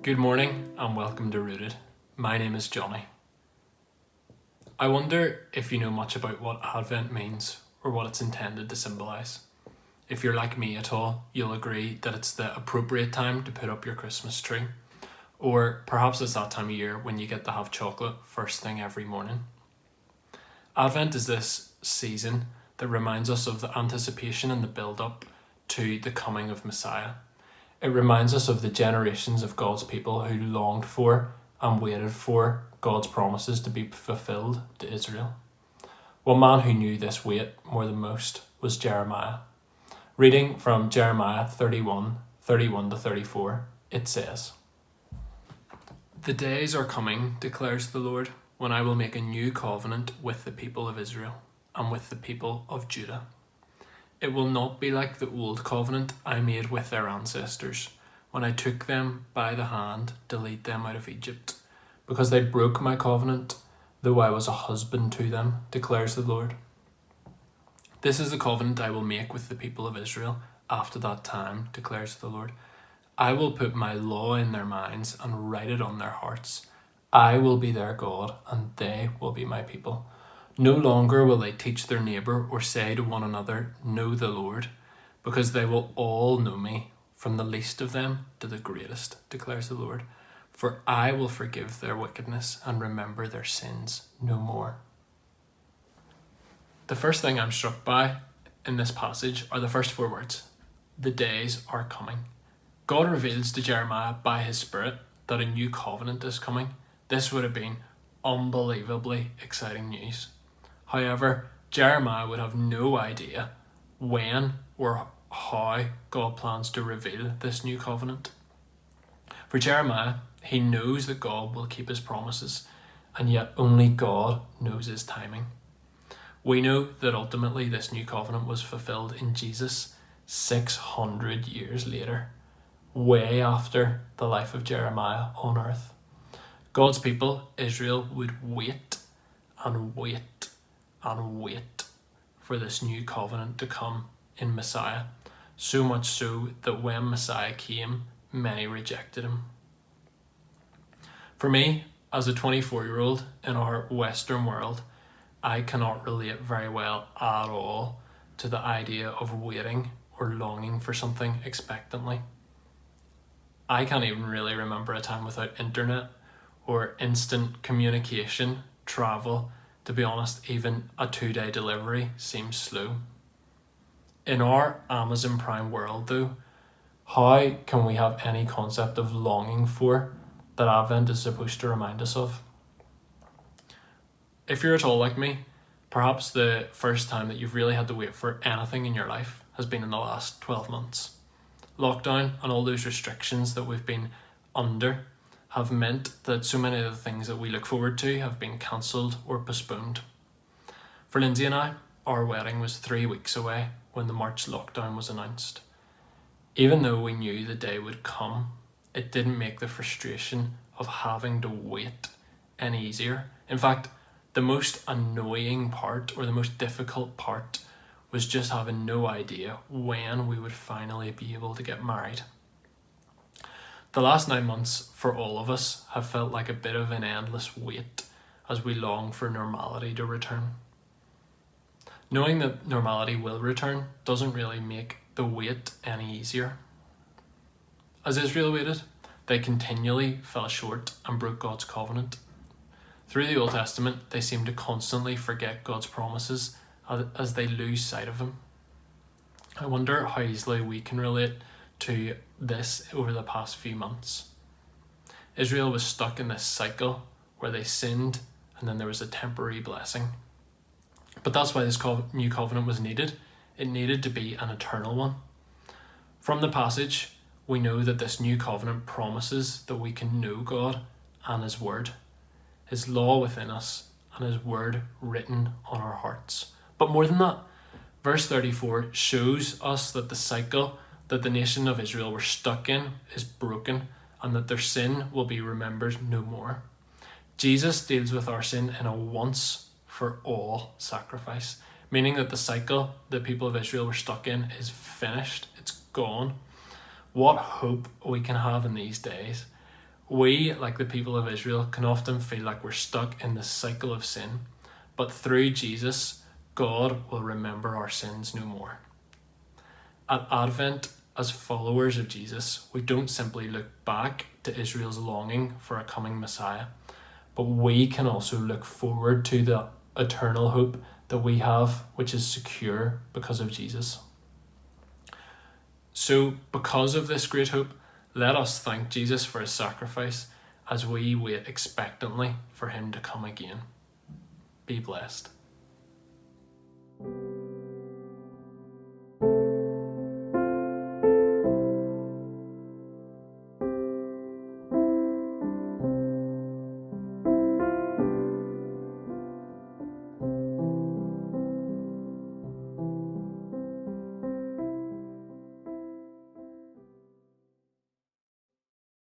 Good morning and welcome to Rooted. My name is Johnny. I wonder if you know much about what Advent means or what it's intended to symbolise. If you're like me at all, you'll agree that it's the appropriate time to put up your Christmas tree. Or perhaps it's that time of year when you get to have chocolate first thing every morning. Advent is this season that reminds us of the anticipation and the build-up to the coming of Messiah. It reminds us of the generations of God's people who longed for and waited for God's promises to be fulfilled to Israel. One man who knew this wait more than most was Jeremiah. Reading from Jeremiah 31 to 34, it says, "The days are coming, declares the Lord, when I will make a new covenant with the people of Israel and with the people of Judah. It will not be like the old covenant I made with their ancestors when I took them by the hand to lead them out of Egypt, because they broke my covenant, though I was a husband to them, declares the Lord. This is the covenant I will make with the people of Israel after that time, declares the Lord. I will put my law in their minds and write it on their hearts. I will be their God, and they will be my people. No longer will they teach their neighbour or say to one another, 'Know the Lord,' because they will all know me, from the least of them to the greatest, declares the Lord. For I will forgive their wickedness and remember their sins no more." The first thing I'm struck by in this passage are the first four words. The days are coming. God reveals to Jeremiah by his Spirit that a new covenant is coming. This would have been unbelievably exciting news. However, Jeremiah would have no idea when or how God plans to reveal this new covenant. For Jeremiah, he knows that God will keep his promises, and yet only God knows his timing. We know that ultimately this new covenant was fulfilled in Jesus 600 years later, way after the life of Jeremiah on earth. God's people, Israel, would wait and wait and wait for this new covenant to come in Messiah, so much so that when Messiah came, many rejected him. For me, as a 24-year-old in our Western world, I cannot relate very well at all to the idea of waiting or longing for something expectantly. I can't even really remember a time without internet or instant communication, travel. To be honest, even a 2-day delivery seems slow. In our Amazon Prime world though, how can we have any concept of longing for that Advent is supposed to remind us of? If you're at all like me, perhaps the first time that you've really had to wait for anything in your life has been in the last 12 months. Lockdown and all those restrictions that we've been under have meant that so many of the things that we look forward to have been cancelled or postponed. For Lindsay and I, our wedding was 3 weeks away when the March lockdown was announced. Even though we knew the day would come, it didn't make the frustration of having to wait any easier. In fact, the most annoying part or the most difficult part was just having no idea when we would finally be able to get married. The last 9 months for all of us have felt like a bit of an endless wait as we long for normality to return. Knowing that normality will return doesn't really make the wait any easier. As Israel waited, they continually fell short and broke God's covenant. Through the Old Testament, they seem to constantly forget God's promises as they lose sight of him. I wonder how easily we can relate to this over the past few months. Israel was stuck in this cycle where they sinned and then there was a temporary blessing. But that's why this new covenant was needed. It needed to be an eternal one. From the passage, we know that this new covenant promises that we can know God and his word, his law within us and his word written on our hearts. But more than that, verse 34 shows us that the cycle that the nation of Israel were stuck in is broken and that their sin will be remembered no more. Jesus deals with our sin in a once for all sacrifice, meaning that the cycle the people of Israel were stuck in is finished, it's gone. What hope we can have in these days We, like the people of Israel, can often feel like we're stuck in the cycle of sin, but through Jesus, God will remember our sins no more. At Advent, as followers of Jesus, we don't simply look back to Israel's longing for a coming Messiah, but we can also look forward to the eternal hope that we have, which is secure because of Jesus. So, because of this great hope, let us thank Jesus for his sacrifice as we wait expectantly for him to come again. Be blessed.